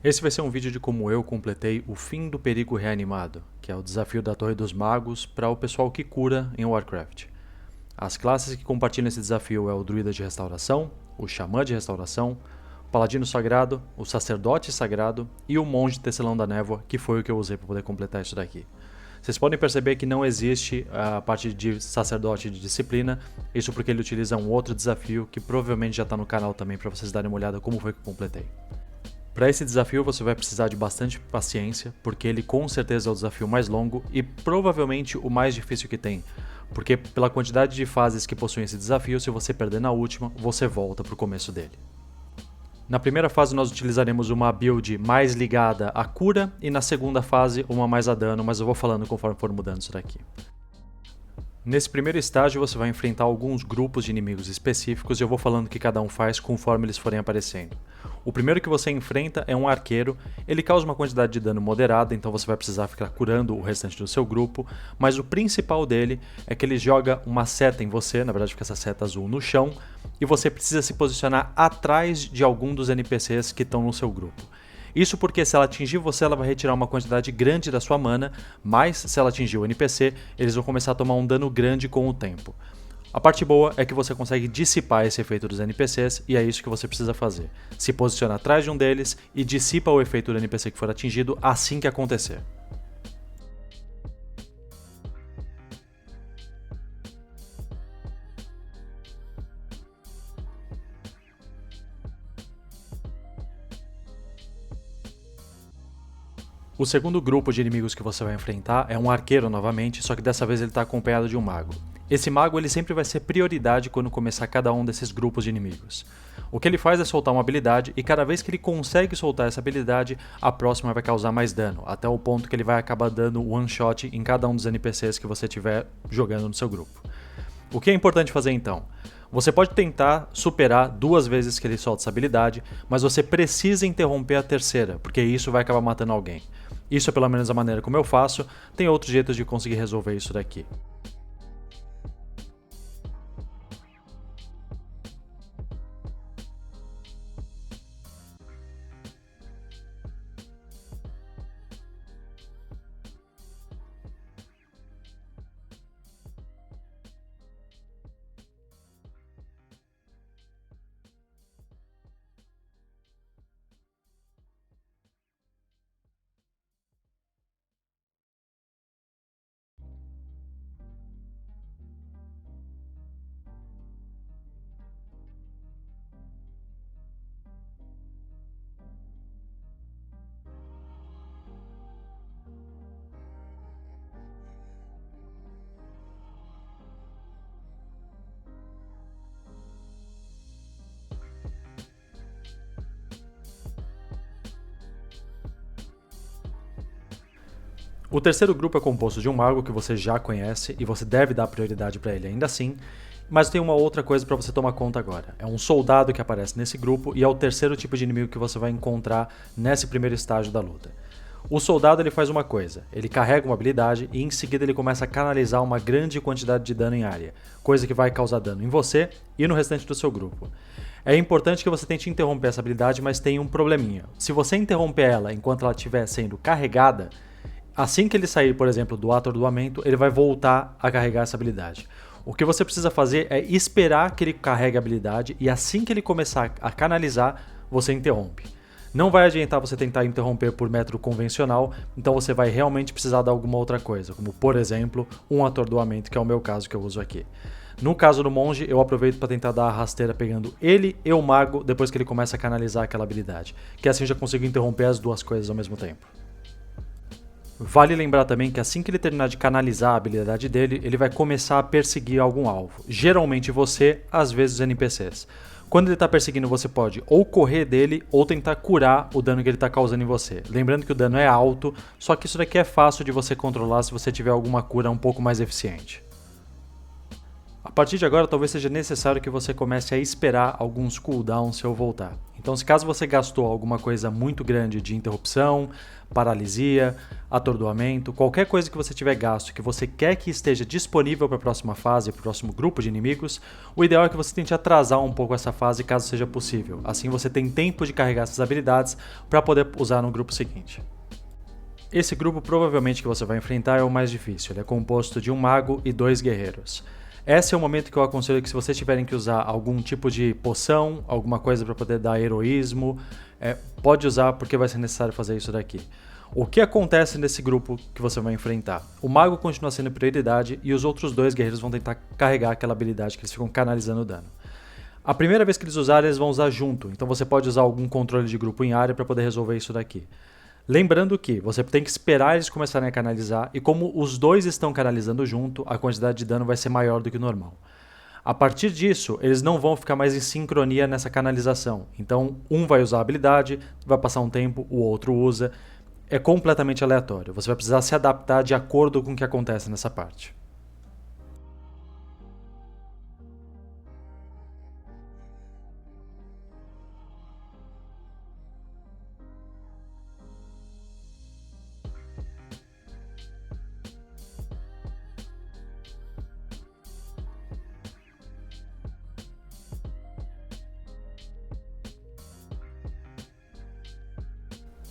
Esse vai ser um vídeo de como eu completei o Fim do Perigo Reanimado, que é o desafio da Torre dos Magos para o pessoal que cura em Warcraft. As classes que compartilham esse desafio é o Druida de Restauração, o Xamã de Restauração, o Paladino Sagrado, o Sacerdote Sagrado e o Monge Tecelão da Névoa, que foi o que eu usei para poder completar isso daqui. Vocês podem perceber que não existe a parte de Sacerdote de Disciplina, isso porque ele utiliza um outro desafio que provavelmente já está no canal também para vocês darem uma olhada como foi que eu completei. Para esse desafio você vai precisar de bastante paciência, porque ele com certeza é o desafio mais longo e provavelmente o mais difícil que tem, porque pela quantidade de fases que possuem esse desafio, se você perder na última, você volta para o começo dele. Na primeira fase nós utilizaremos uma build mais ligada à cura e na segunda fase uma mais a dano, mas eu vou falando conforme for mudando isso daqui. Nesse primeiro estágio você vai enfrentar alguns grupos de inimigos específicos e eu vou falando o que cada um faz conforme eles forem aparecendo. O primeiro que você enfrenta é um arqueiro, ele causa uma quantidade de dano moderada, então você vai precisar ficar curando o restante do seu grupo, mas o principal dele é que ele joga uma seta em você, na verdade fica essa seta azul no chão, e você precisa se posicionar atrás de algum dos NPCs que estão no seu grupo. Isso porque se ela atingir você, ela vai retirar uma quantidade grande da sua mana, mas se ela atingir o NPC, eles vão começar a tomar um dano grande com o tempo. A parte boa é que você consegue dissipar esse efeito dos NPCs e é isso que você precisa fazer. Se posiciona atrás de um deles e dissipa o efeito do NPC que for atingido assim que acontecer. O segundo grupo de inimigos que você vai enfrentar é um arqueiro novamente, só que dessa vez ele está acompanhado de um mago. Esse mago ele sempre vai ser prioridade quando começar cada um desses grupos de inimigos. O que ele faz é soltar uma habilidade e cada vez que ele consegue soltar essa habilidade, a próxima vai causar mais dano, até o ponto que ele vai acabar dando one shot em cada um dos NPCs que você estiver jogando no seu grupo. O que é importante fazer então? Você pode tentar superar 2 vezes que ele solta essa habilidade, mas você precisa interromper a terceira, porque isso vai acabar matando alguém. Isso é pelo menos a maneira como eu faço, tem outros jeitos de conseguir resolver isso daqui. O terceiro grupo é composto de um mago que você já conhece e você deve dar prioridade para ele ainda assim, mas tem uma outra coisa para você tomar conta agora. É um soldado que aparece nesse grupo e é o terceiro tipo de inimigo que você vai encontrar nesse primeiro estágio da luta. O soldado ele faz uma coisa, ele carrega uma habilidade e em seguida ele começa a canalizar uma grande quantidade de dano em área, coisa que vai causar dano em você e no restante do seu grupo. É importante que você tente interromper essa habilidade, mas tem um probleminha. Se você interromper ela enquanto ela estiver sendo carregada, assim que ele sair, por exemplo, do atordoamento, ele vai voltar a carregar essa habilidade. O que você precisa fazer é esperar que ele carregue a habilidade e assim que ele começar a canalizar, você interrompe. Não vai adiantar você tentar interromper por método convencional, então você vai realmente precisar de alguma outra coisa, como por exemplo, um atordoamento, que é o meu caso que eu uso aqui. No caso do monge, eu aproveito para tentar dar a rasteira pegando ele e o mago depois que ele começa a canalizar aquela habilidade, que assim eu já consigo interromper as duas coisas ao mesmo tempo. Vale lembrar também que assim que ele terminar de canalizar a habilidade dele, ele vai começar a perseguir algum alvo. Geralmente você, às vezes os NPCs. Quando ele está perseguindo, você pode ou correr dele ou tentar curar o dano que ele está causando em você. Lembrando que o dano é alto, só que isso daqui é fácil de você controlar se você tiver alguma cura um pouco mais eficiente. A partir de agora, talvez seja necessário que você comece a esperar alguns cooldowns se eu voltar. Então, se caso você gastou alguma coisa muito grande de interrupção, paralisia, atordoamento, qualquer coisa que você tiver gasto que você quer que esteja disponível para a próxima fase, para o próximo grupo de inimigos, o ideal é que você tente atrasar um pouco essa fase caso seja possível. Assim você tem tempo de carregar essas habilidades para poder usar no grupo seguinte. Esse grupo provavelmente que você vai enfrentar é o mais difícil, ele é composto de um mago e 2 guerreiros. Esse é o momento que eu aconselho que se vocês tiverem que usar algum tipo de poção, alguma coisa para poder dar heroísmo, pode usar porque vai ser necessário fazer isso daqui. O que acontece nesse grupo que você vai enfrentar? O mago continua sendo prioridade e os outros 2 guerreiros vão tentar carregar aquela habilidade que eles ficam canalizando o dano. A primeira vez que eles usarem, eles vão usar junto, então você pode usar algum controle de grupo em área para poder resolver isso daqui. Lembrando que você tem que esperar eles começarem a canalizar e como os 2 estão canalizando junto, a quantidade de dano vai ser maior do que o normal. A partir disso, eles não vão ficar mais em sincronia nessa canalização. Então, um vai usar a habilidade, vai passar um tempo, o outro usa. É completamente aleatório. Você vai precisar se adaptar de acordo com o que acontece nessa parte.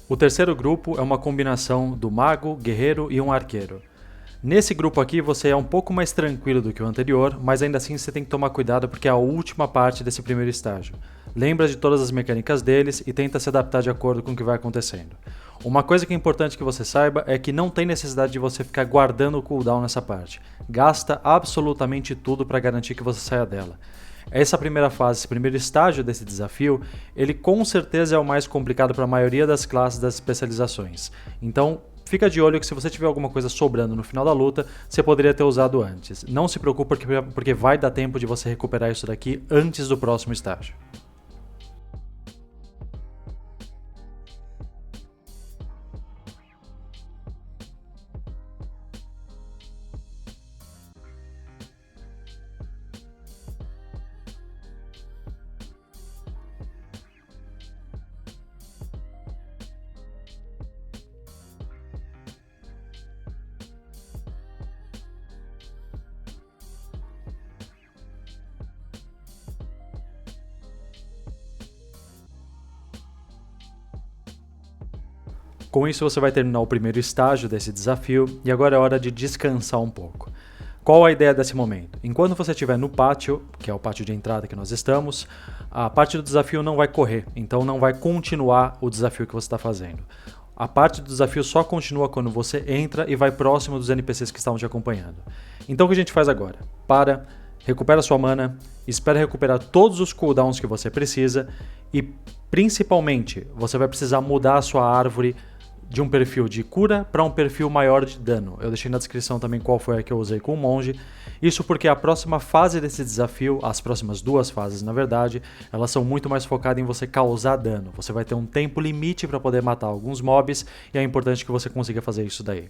O terceiro grupo é uma combinação do mago, guerreiro e um arqueiro. Nesse grupo aqui você é um pouco mais tranquilo do que o anterior, mas ainda assim você tem que tomar cuidado porque é a última parte desse primeiro estágio. Lembra de todas as mecânicas deles e tenta se adaptar de acordo com o que vai acontecendo. Uma coisa que é importante que você saiba é que não tem necessidade de você ficar guardando o cooldown nessa parte. Gasta absolutamente tudo para garantir que você saia dela. Essa primeira fase, esse primeiro estágio desse desafio, ele com certeza é o mais complicado para a maioria das classes das especializações. Então, fica de olho que se você tiver alguma coisa sobrando no final da luta, você poderia ter usado antes. Não se preocupe porque vai dar tempo de você recuperar isso daqui antes do próximo estágio. Com isso você vai terminar o primeiro estágio desse desafio e agora é hora de descansar um pouco. Qual a ideia desse momento? Enquanto você estiver no pátio, que é o pátio de entrada que nós estamos, a parte do desafio não vai correr, então não vai continuar o desafio que você está fazendo. A parte do desafio só continua quando você entra e vai próximo dos NPCs que estão te acompanhando. Então o que a gente faz agora? Recupera sua mana, espera recuperar todos os cooldowns que você precisa e principalmente você vai precisar mudar a sua árvore de um perfil de cura para um perfil maior de dano. Eu deixei na descrição também qual foi a que eu usei com o monge. Isso porque a próxima fase desse desafio, as próximas 2 fases na verdade, elas são muito mais focadas em você causar dano. Você vai ter um tempo limite para poder matar alguns mobs e é importante que você consiga fazer isso daí.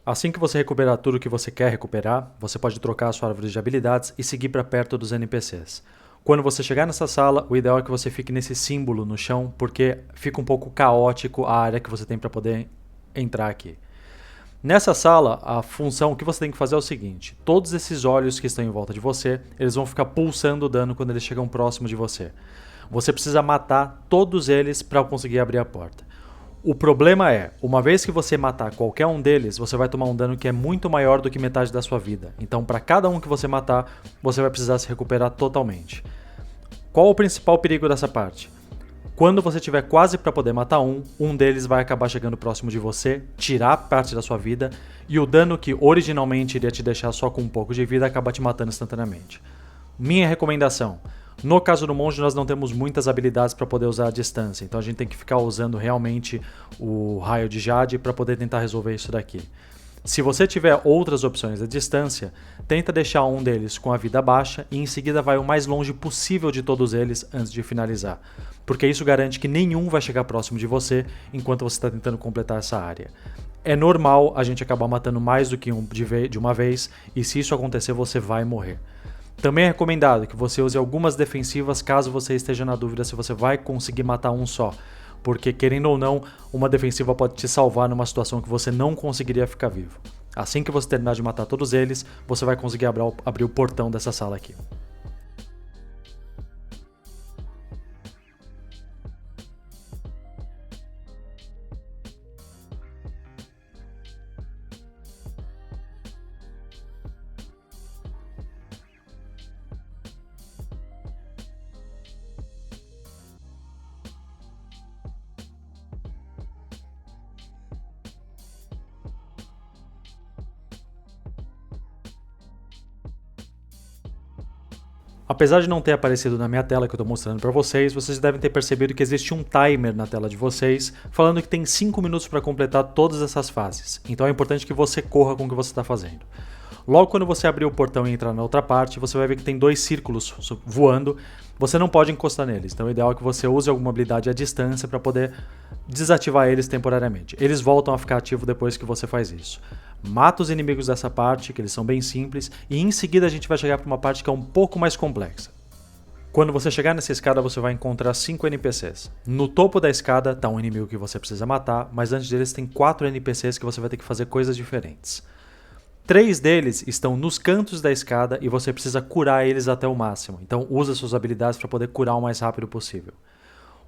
Assim que você recuperar tudo que você quer recuperar, você pode trocar a sua árvore de habilidades e seguir para perto dos NPCs. Quando você chegar nessa sala, o ideal é que você fique nesse símbolo no chão, porque fica um pouco caótico a área que você tem para poder entrar aqui. Nessa sala, a função que você tem que fazer é o seguinte: todos esses olhos que estão em volta de você, eles vão ficar pulsando dano quando eles chegam próximo de você. Você precisa matar todos eles para conseguir abrir a porta. O problema é, uma vez que você matar qualquer um deles, você vai tomar um dano que é muito maior do que metade da sua vida. Então, para cada um que você matar, você vai precisar se recuperar totalmente. Qual o principal perigo dessa parte? Quando você estiver quase para poder matar um deles vai acabar chegando próximo de você, tirar parte da sua vida, e o dano que originalmente iria te deixar só com um pouco de vida acaba te matando instantaneamente. Minha recomendação: no caso do monge, nós não temos muitas habilidades para poder usar a distância, então a gente tem que ficar usando realmente o raio de Jade para poder tentar resolver isso daqui. Se você tiver outras opções à distância, tenta deixar um deles com a vida baixa e em seguida vai o mais longe possível de todos eles antes de finalizar, porque isso garante que nenhum vai chegar próximo de você enquanto você está tentando completar essa área. É normal a gente acabar matando mais do que um de uma vez, e se isso acontecer você vai morrer. Também é recomendado que você use algumas defensivas caso você esteja na dúvida se você vai conseguir matar um só, porque querendo ou não, uma defensiva pode te salvar numa situação que você não conseguiria ficar vivo. Assim que você terminar de matar todos eles, você vai conseguir abrir o portão dessa sala aqui. Apesar de não ter aparecido na minha tela que eu estou mostrando para vocês, vocês devem ter percebido que existe um timer na tela de vocês, falando que tem 5 minutos para completar todas essas fases. Então é importante que você corra com o que você está fazendo. Logo quando você abrir o portão e entrar na outra parte, você vai ver que tem 2 círculos voando. Você não pode encostar neles, então o ideal é que você use alguma habilidade à distância para poder desativar eles temporariamente. Eles voltam a ficar ativos depois que você faz isso. Mata os inimigos dessa parte, que eles são bem simples, e em seguida a gente vai chegar para uma parte que é um pouco mais complexa. Quando você chegar nessa escada, você vai encontrar 5 NPCs. No topo da escada está um inimigo que você precisa matar, mas antes deles tem 4 NPCs que você vai ter que fazer coisas diferentes. 3 deles estão nos cantos da escada e você precisa curar eles até o máximo, então usa suas habilidades para poder curar o mais rápido possível.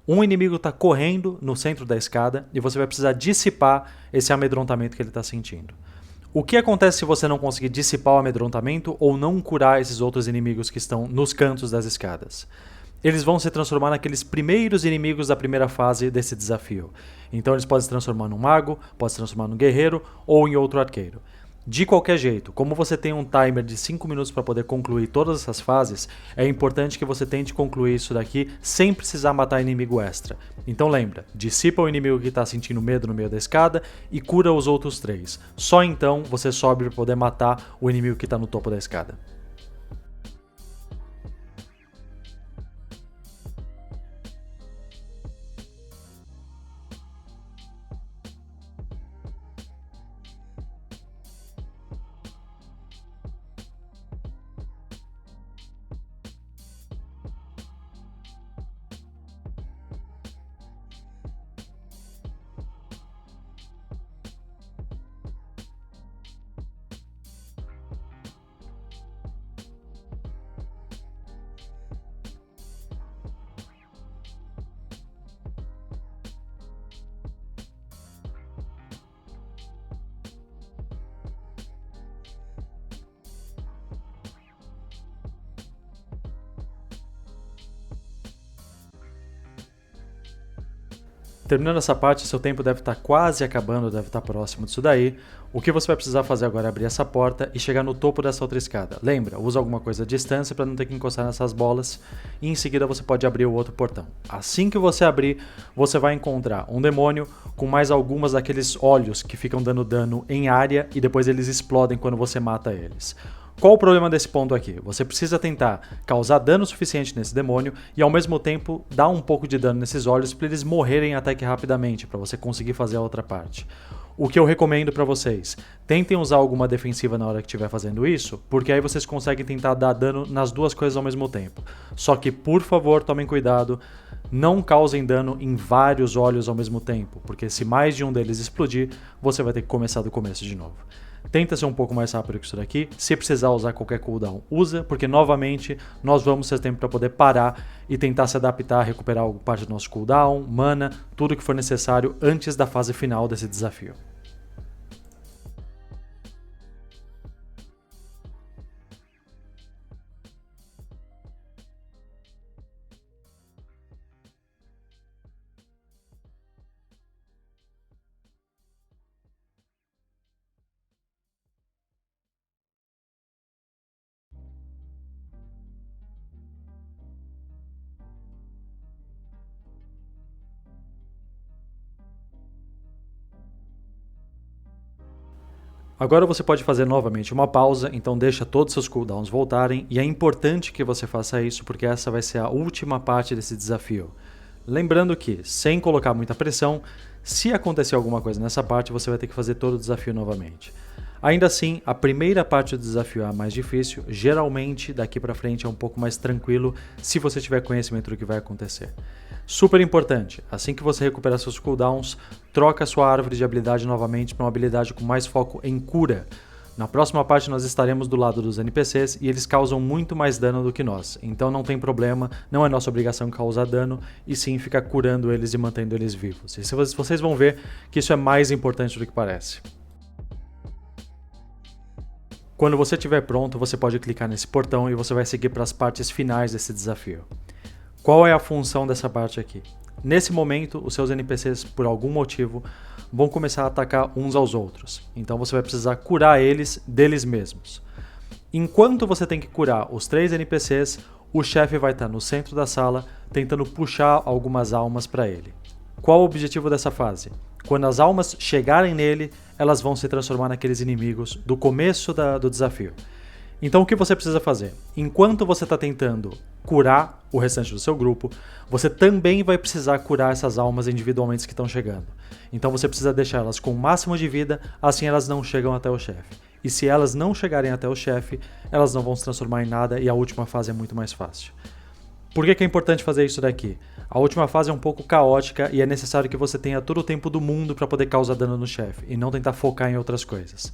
Um inimigo está correndo no centro da escada e você vai precisar dissipar esse amedrontamento que ele está sentindo. O que acontece se você não conseguir dissipar o amedrontamento ou não curar esses outros inimigos que estão nos cantos das escadas? Eles vão se transformar naqueles primeiros inimigos da primeira fase desse desafio. Então eles podem se transformar num mago, podem se transformar num guerreiro ou em outro arqueiro. De qualquer jeito, como você tem um timer de 5 minutos para poder concluir todas essas fases, é importante que você tente concluir isso daqui sem precisar matar inimigo extra. Então lembra, dissipa o inimigo que está sentindo medo no meio da escada e cura os outros 3. Só então você sobe para poder matar o inimigo que está no topo da escada. Terminando essa parte, seu tempo deve estar quase acabando, deve estar próximo disso daí. O que você vai precisar fazer agora é abrir essa porta e chegar no topo dessa outra escada. Lembra, usa alguma coisa à distância para não ter que encostar nessas bolas e em seguida você pode abrir o outro portão. Assim que você abrir, você vai encontrar um demônio com mais algumas daqueles olhos que ficam dando dano em área e depois eles explodem quando você mata eles. Qual o problema desse ponto aqui? Você precisa tentar causar dano suficiente nesse demônio e ao mesmo tempo dar um pouco de dano nesses olhos para eles morrerem até que rapidamente, para você conseguir fazer a outra parte. O que eu recomendo para vocês, tentem usar alguma defensiva na hora que estiver fazendo isso, porque aí vocês conseguem tentar dar dano nas duas coisas ao mesmo tempo. Só que, por favor, tomem cuidado, não causem dano em vários olhos ao mesmo tempo, porque se mais de um deles explodir, você vai ter que começar do começo de novo. Tenta ser um pouco mais rápido que isso daqui. Se precisar usar qualquer cooldown, usa, porque novamente nós vamos ter tempo para poder parar e tentar se adaptar, recuperar parte do nosso cooldown, mana, tudo que for necessário antes da fase final desse desafio. Agora você pode fazer novamente uma pausa, então deixa todos os seus cooldowns voltarem e é importante que você faça isso porque essa vai ser a última parte desse desafio. Lembrando que, sem colocar muita pressão, Se acontecer alguma coisa nessa parte, você vai ter que fazer todo o desafio novamente. Ainda assim, a primeira parte do desafio é a mais difícil. Geralmente, daqui pra frente é um pouco mais tranquilo se você tiver conhecimento do que vai acontecer. Super importante, assim que você recuperar seus cooldowns, troca sua árvore de habilidade novamente para uma habilidade com mais foco em cura. Na próxima parte nós estaremos do lado dos NPCs e eles causam muito mais dano do que nós, então não tem problema, não é nossa obrigação causar dano, e sim ficar curando eles e mantendo eles vivos. E vocês vão ver que isso é mais importante do que parece. Quando você estiver pronto, você pode clicar nesse portão e você vai seguir para as partes finais desse desafio. Qual é a função dessa parte aqui? Nesse momento, os seus NPCs, por algum motivo, vão começar a atacar uns aos outros. Então você vai precisar curar eles deles mesmos. Enquanto você tem que curar os 3 NPCs, o chefe vai estar no centro da sala tentando puxar algumas almas para ele. Qual o objetivo dessa fase? Quando as almas chegarem nele, elas vão se transformar naqueles inimigos do começo do desafio. Então o que você precisa fazer? Enquanto você está tentando curar o restante do seu grupo, você também vai precisar curar essas almas individualmente que estão chegando. Então você precisa deixar elas com o máximo de vida, assim elas não chegam até o chefe. E se elas não chegarem até o chefe, elas não vão se transformar em nada e a última fase é muito mais fácil. Por que é importante fazer isso daqui? A última fase é um pouco caótica e é necessário que você tenha todo o tempo do mundo para poder causar dano no chefe e não tentar focar em outras coisas.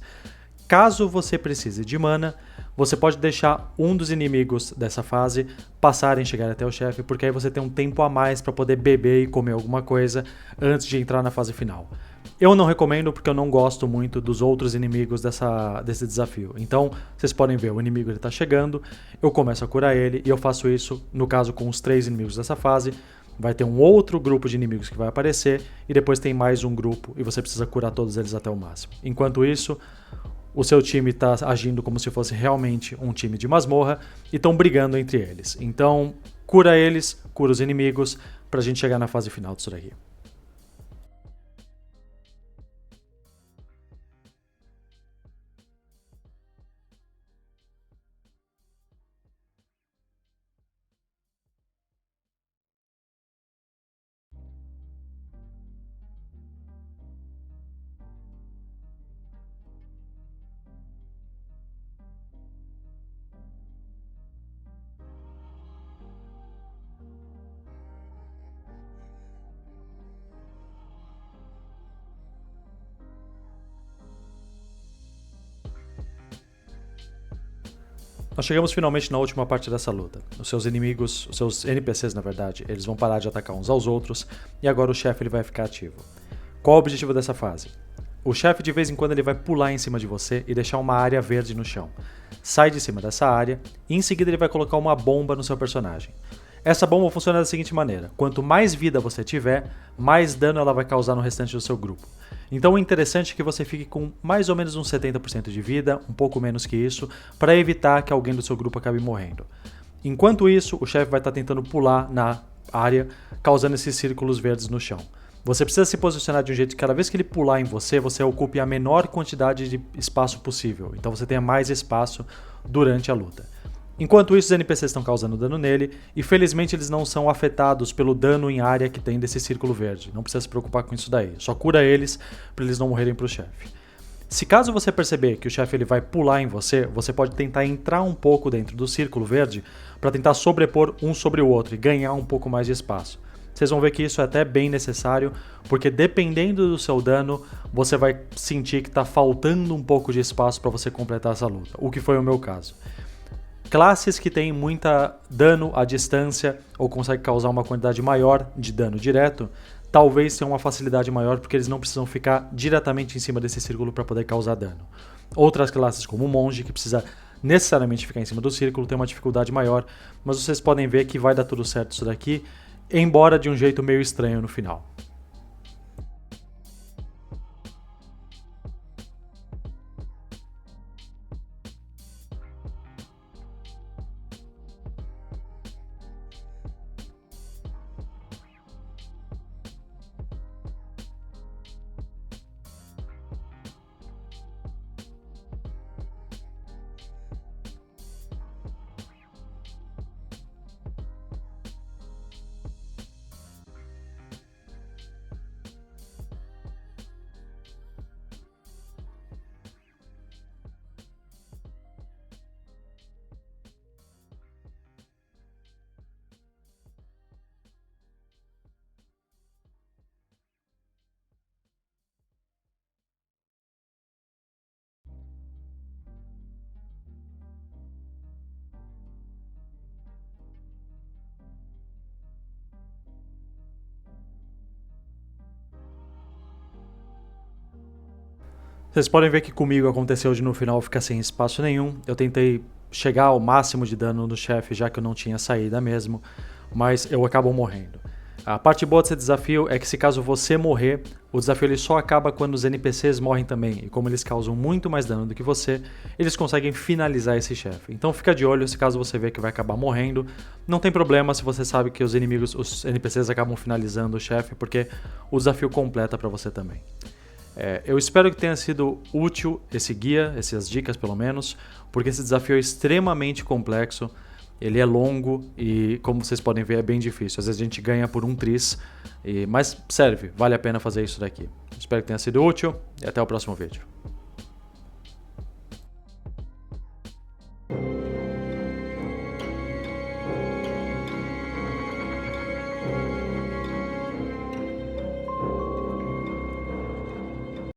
Caso você precise de mana, você pode deixar um dos inimigos dessa fase passarem e chegar até o chefe, porque aí você tem um tempo a mais para poder beber e comer alguma coisa antes de entrar na fase final. Eu não recomendo porque eu não gosto muito dos outros inimigos desse desafio. Então, vocês podem ver, o inimigo está chegando, eu começo a curar ele e eu faço isso, no caso, com os 3 inimigos dessa fase. Vai ter um outro grupo de inimigos que vai aparecer e depois tem mais um grupo e você precisa curar todos eles até o máximo. Enquanto isso, o seu time está agindo como se fosse realmente um time de masmorra e estão brigando entre eles. Então, cura eles, cura os inimigos, pra gente chegar na fase final disso daqui. Nós chegamos finalmente na última parte dessa luta. Os seus inimigos, os seus NPCs na verdade, eles vão parar de atacar uns aos outros e agora o chefe ele vai ficar ativo. Qual o objetivo dessa fase? O chefe de vez em quando ele vai pular em cima de você e deixar uma área verde no chão. Sai de cima dessa área e em seguida ele vai colocar uma bomba no seu personagem. Essa bomba funciona da seguinte maneira: quanto mais vida você tiver, mais dano ela vai causar no restante do seu grupo. Então o interessante é que você fique com mais ou menos uns 70% de vida, um pouco menos que isso, para evitar que alguém do seu grupo acabe morrendo. Enquanto isso, o chefe vai estar tentando pular na área, causando esses círculos verdes no chão. Você precisa se posicionar de um jeito que cada vez que ele pular em você, você ocupe a menor quantidade de espaço possível. Então você tenha mais espaço durante a luta. Enquanto isso, os NPCs estão causando dano nele, e felizmente eles não são afetados pelo dano em área que tem desse círculo verde. Não precisa se preocupar com isso daí, só cura eles para eles não morrerem pro chefe. Se caso você perceber que o chefe ele vai pular em você, você pode tentar entrar um pouco dentro do círculo verde para tentar sobrepor um sobre o outro e ganhar um pouco mais de espaço. Vocês vão ver que isso é até bem necessário, porque dependendo do seu dano, você vai sentir que está faltando um pouco de espaço para você completar essa luta, o que foi o meu caso. Classes que têm muita dano à distância ou conseguem causar uma quantidade maior de dano direto, talvez tenham uma facilidade maior porque eles não precisam ficar diretamente em cima desse círculo para poder causar dano. Outras classes como o monge, que precisa necessariamente ficar em cima do círculo, tem uma dificuldade maior, mas vocês podem ver que vai dar tudo certo isso daqui, embora de um jeito meio estranho no final. Vocês podem ver que comigo aconteceu de no final ficar sem espaço nenhum. Eu tentei chegar ao máximo de dano no chefe, já que eu não tinha saída mesmo, mas eu acabo morrendo. A parte boa desse desafio é que se caso você morrer, o desafio ele só acaba quando os NPCs morrem também, e como eles causam muito mais dano do que você, eles conseguem finalizar esse chefe. Então fica de olho se caso você vê que vai acabar morrendo, não tem problema se você sabe que os NPCs acabam finalizando o chefe, porque o desafio completa pra você também. Eu espero que tenha sido útil esse guia, essas dicas pelo menos, porque esse desafio é extremamente complexo, ele é longo e, como vocês podem ver, é bem difícil. Às vezes a gente ganha por um tris, mas serve, vale a pena fazer isso daqui. Espero que tenha sido útil e até o próximo vídeo.